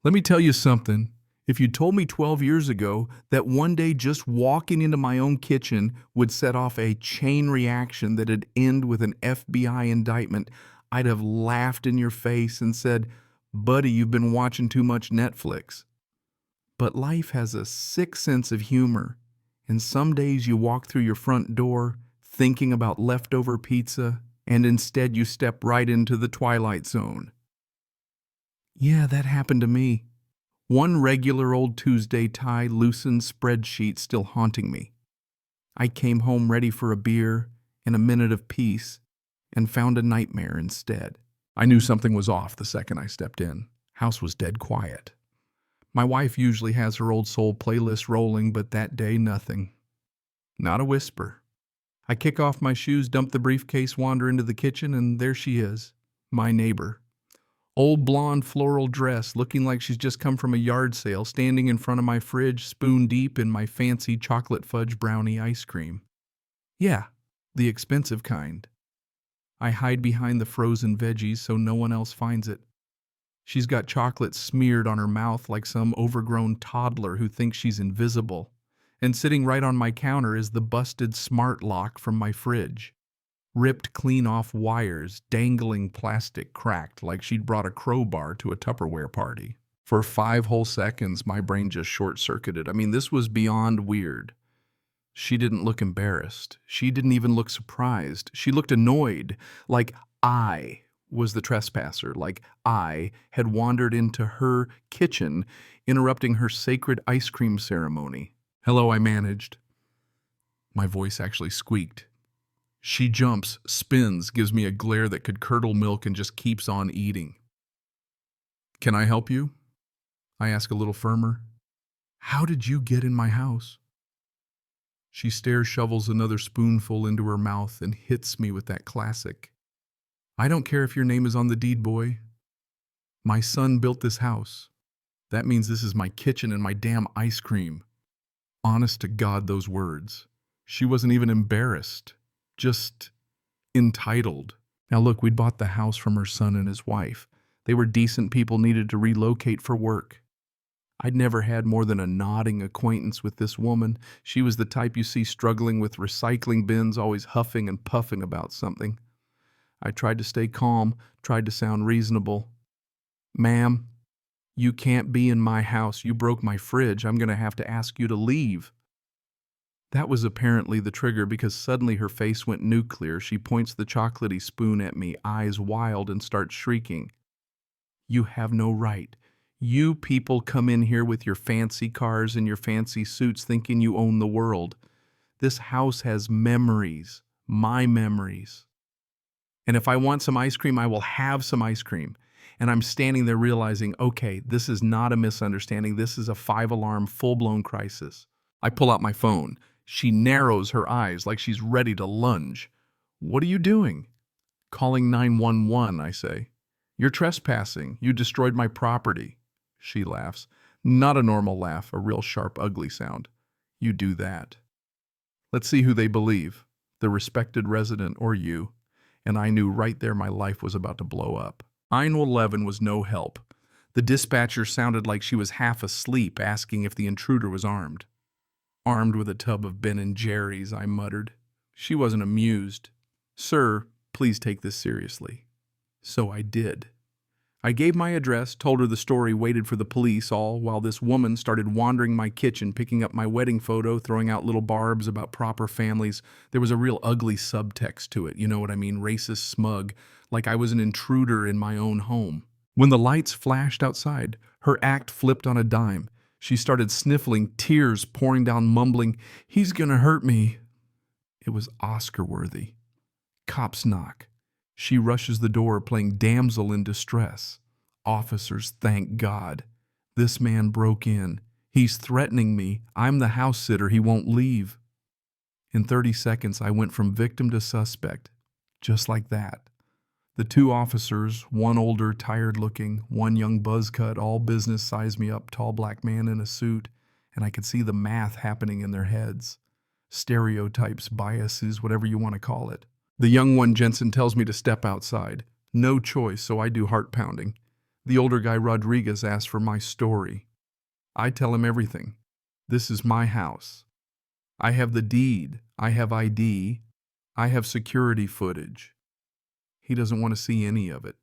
Let me tell you something. If you told me 12 years ago that one day just walking into my own kitchen would set off a chain reaction that'd end with an FBI indictment, I'd have laughed in your face and said, "Buddy, you've been watching too much Netflix." But life has a sick sense of humor, and some days you walk through your front door thinking about leftover pizza, and instead you step right into the Twilight Zone. Yeah, that happened to me. One regular old Tuesday tie loosened spreadsheet still haunting me. I came home ready for a beer and a minute of peace and found a nightmare instead. I knew something was off the second I stepped in. House was dead quiet. My wife usually has her old soul playlist rolling, but that day nothing. Not a whisper. I kick off my shoes, dump the briefcase, wander into the kitchen, and there she is, my neighbor. Old blonde floral dress, looking like she's just come from a yard sale, standing in front of my fridge, spoon deep in my fancy chocolate fudge brownie ice cream. Yeah, the expensive kind. I hide behind the frozen veggies so no one else finds it. She's got chocolate smeared on her mouth like some overgrown toddler who thinks she's invisible. And sitting right on my counter is the busted smart lock from my fridge. Ripped clean off wires, dangling plastic cracked like she'd brought a crowbar to a Tupperware party. For 5 whole seconds, my brain just short-circuited. This was beyond weird. She didn't look embarrassed. She didn't even look surprised. She looked annoyed, like I was the trespasser, like I had wandered into her kitchen, interrupting her sacred ice cream ceremony. "Hello," I managed. My voice actually squeaked. She jumps, spins, gives me a glare that could curdle milk and just keeps on eating. "Can I help you?" I ask a little firmer. "How did you get in my house?" She stares, shovels another spoonful into her mouth, and hits me with that classic, "I don't care if your name is on the deed, boy. My son built this house. That means this is my kitchen and my damn ice cream." Honest to God, those words. She wasn't even embarrassed. Just entitled. Now look, we'd bought the house from her son and his wife. They were decent people, needed to relocate for work. I'd never had more than a nodding acquaintance with this woman. She was the type you see struggling with recycling bins, always huffing and puffing about something. I tried to stay calm, tried to sound reasonable. "Ma'am, you can't be in my house. You broke my fridge. I'm going to have to ask you to leave." That was apparently the trigger because suddenly her face went nuclear. She points the chocolatey spoon at me, eyes wild, and starts shrieking. "You have no right. You people come in here with your fancy cars and your fancy suits thinking you own the world. This house has memories, my memories. And if I want some ice cream, I will have some ice cream." And I'm standing there realizing, okay, this is not a misunderstanding. This is a 5-alarm, full-blown crisis. I pull out my phone. She narrows her eyes like she's ready to lunge. "What are you doing?" "Calling 911, I say. "You're trespassing. You destroyed my property." She laughs. Not a normal laugh, a real sharp, ugly sound. "You do that." Let's see who they believe, the respected resident or you. And I knew right there my life was about to blow up. 911 was no help. The dispatcher sounded like she was half asleep, asking if the intruder was armed. "Armed with a tub of Ben & Jerry's," I muttered. She wasn't amused. "Sir, please take this seriously." So I did. I gave my address, told her the story, waited for the police, all while this woman started wandering my kitchen, picking up my wedding photo, throwing out little barbs about proper families. There was a real ugly subtext to it, you know what I mean, racist, smug, like I was an intruder in my own home. When the lights flashed outside, her act flipped on a dime. She started sniffling, tears pouring down, mumbling, "He's gonna hurt me." It was Oscar-worthy. Cops knock. She rushes the door, playing damsel in distress. Officers, thank God. This man broke in. He's threatening me. I'm the house sitter. He won't leave. In 30 seconds, I went from victim to suspect. Just like that. The 2 officers, one older, tired-looking, one young buzzcut, all business, sized me up, tall black man in a suit, and I could see the math happening in their heads. Stereotypes, biases, whatever you want to call it. The young one, Jensen, tells me to step outside. No choice, so I do heart pounding. The older guy, Rodriguez, asks for my story. I tell him everything. This is my house. I have the deed. I have ID. I have security footage. He doesn't want to see any of it.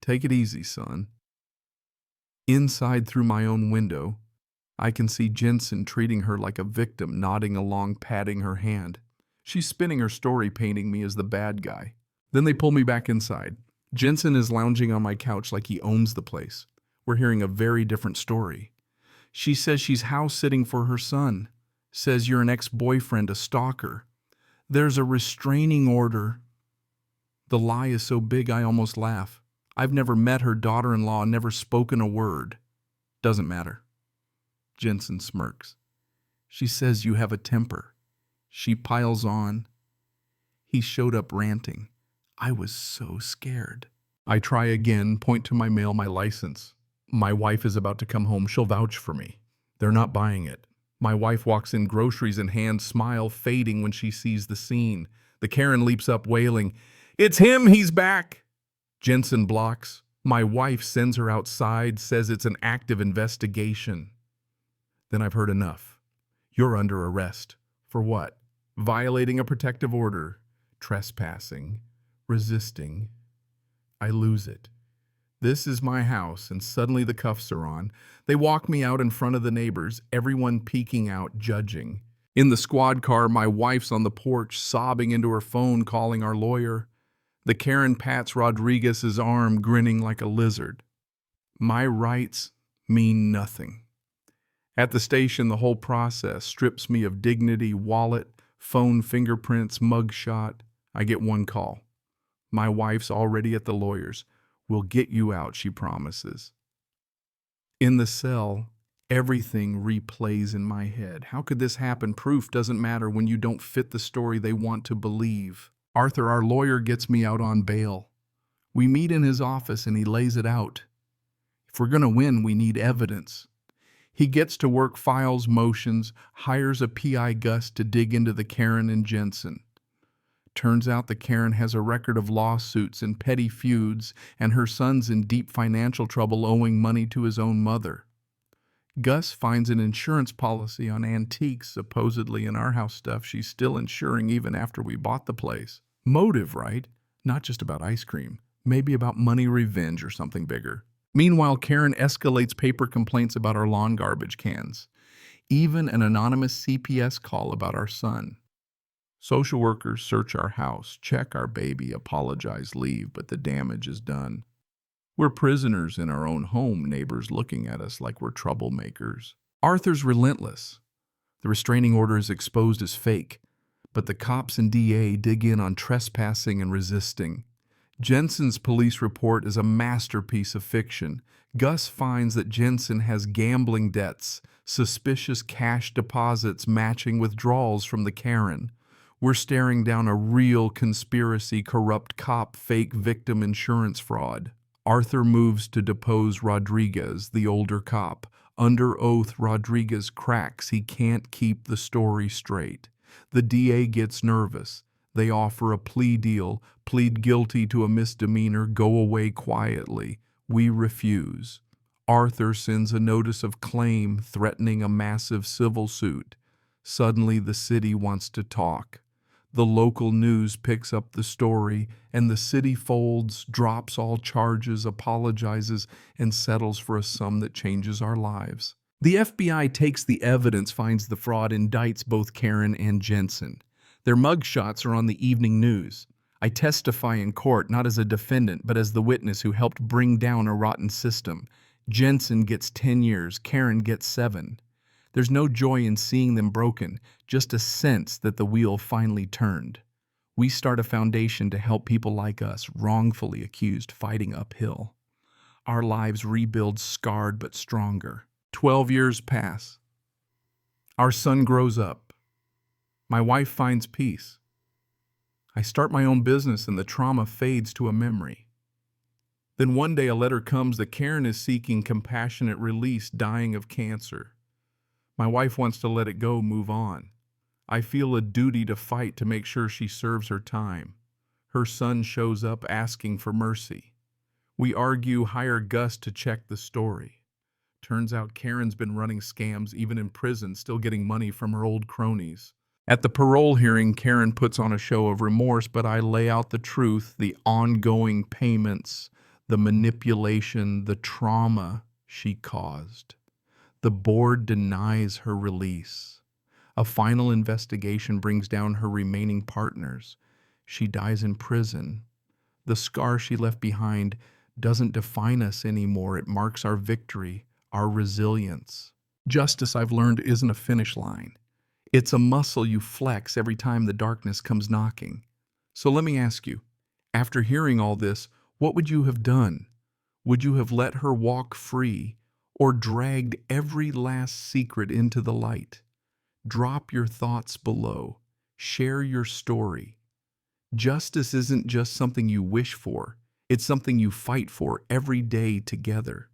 Take it easy, son. Inside, through my own window, I can see Jensen treating her like a victim, nodding along, patting her hand. She's spinning her story, painting me as the bad guy. Then they pull me back inside. Jensen is lounging on my couch like he owns the place. We're hearing a very different story. She says she's house sitting for her son. Says you're an ex-boyfriend, a stalker. There's a restraining order. The lie is so big I almost laugh. I've never met her daughter-in-law, never spoken a word. Doesn't matter. Jensen smirks. She says you have a temper. She piles on. He showed up ranting. I was so scared. I try again, point to my mail, my license. My wife is about to come home. She'll vouch for me. They're not buying it. My wife walks in, groceries in hand, smile fading when she sees the scene. The Karen leaps up, wailing, "It's him! He's back!" Jensen blocks. My wife sends her outside, says it's an active investigation. Then I've heard enough. You're under arrest. For what? Violating a protective order, trespassing, resisting. I lose it. This is my house, and suddenly the cuffs are on. They walk me out in front of the neighbors, everyone peeking out, judging. In the squad car, my wife's on the porch, sobbing into her phone, calling our lawyer. The Karen pats Rodriguez's arm, grinning like a lizard. My rights mean nothing. At the station, the whole process strips me of dignity, wallet, phone, fingerprints, mugshot. I get one call. My wife's already at the lawyer's. We'll get you out, she promises. In the cell, everything replays in my head. How could this happen? Proof doesn't matter when you don't fit the story they want to believe. Arthur, our lawyer, gets me out on bail. We meet in his office and he lays it out. If we're going to win, we need evidence. He gets to work, files motions, hires a PI Gus to dig into the Karen and Jensen. Turns out the Karen has a record of lawsuits and petty feuds, and her son's in deep financial trouble owing money to his own mother. Gus finds an insurance policy on antiques, supposedly in our house stuff she's still insuring even after we bought the place. Motive, right? Not just about ice cream. Maybe about money, revenge, or something bigger. Meanwhile, Karen escalates paper complaints about our lawn garbage cans. Even an anonymous CPS call about our son. Social workers search our house, check our baby, apologize, leave, but the damage is done. We're prisoners in our own home, neighbors looking at us like we're troublemakers. Arthur's relentless. The restraining order is exposed as fake, but the cops and DA dig in on trespassing and resisting. Jensen's police report is a masterpiece of fiction. Gus finds that Jensen has gambling debts, suspicious cash deposits matching withdrawals from the Karen. We're staring down a real conspiracy, corrupt cop, fake victim insurance fraud. Arthur moves to depose Rodriguez, the older cop. Under oath, Rodriguez cracks. He can't keep the story straight. The DA gets nervous. They offer a plea deal, plead guilty to a misdemeanor, go away quietly. We refuse. Arthur sends a notice of claim threatening a massive civil suit. Suddenly, the city wants to talk. The local news picks up the story, and the city folds, drops all charges, apologizes, and settles for a sum that changes our lives. The FBI takes the evidence, finds the fraud, indicts both Karen and Jensen. Their mugshots are on the evening news. I testify in court, not as a defendant, but as the witness who helped bring down a rotten system. Jensen gets 10 years, Karen gets 7. There's no joy in seeing them broken, just a sense that the wheel finally turned. We start a foundation to help people like us, wrongfully accused, fighting uphill. Our lives rebuild, scarred but stronger. 12 years pass. Our son grows up. My wife finds peace. I start my own business and the trauma fades to a memory. Then one day a letter comes that Karen is seeking compassionate release, dying of cancer. My wife wants to let it go, move on. I feel a duty to fight to make sure she serves her time. Her son shows up asking for mercy. We argue, hire Gus to check the story. Turns out Karen's been running scams even in prison, still getting money from her old cronies. At the parole hearing, Karen puts on a show of remorse, but I lay out the truth, the ongoing payments, the manipulation, the trauma she caused. The board denies her release. A final investigation brings down her remaining partners. She dies in prison. The scar she left behind doesn't define us anymore. It marks our victory, our resilience. Justice, I've learned, isn't a finish line. It's a muscle you flex every time the darkness comes knocking. So let me ask you, after hearing all this, what would you have done? Would you have let her walk free or dragged every last secret into the light? Drop your thoughts below. Share your story. Justice isn't just something you wish for. It's something you fight for every day together.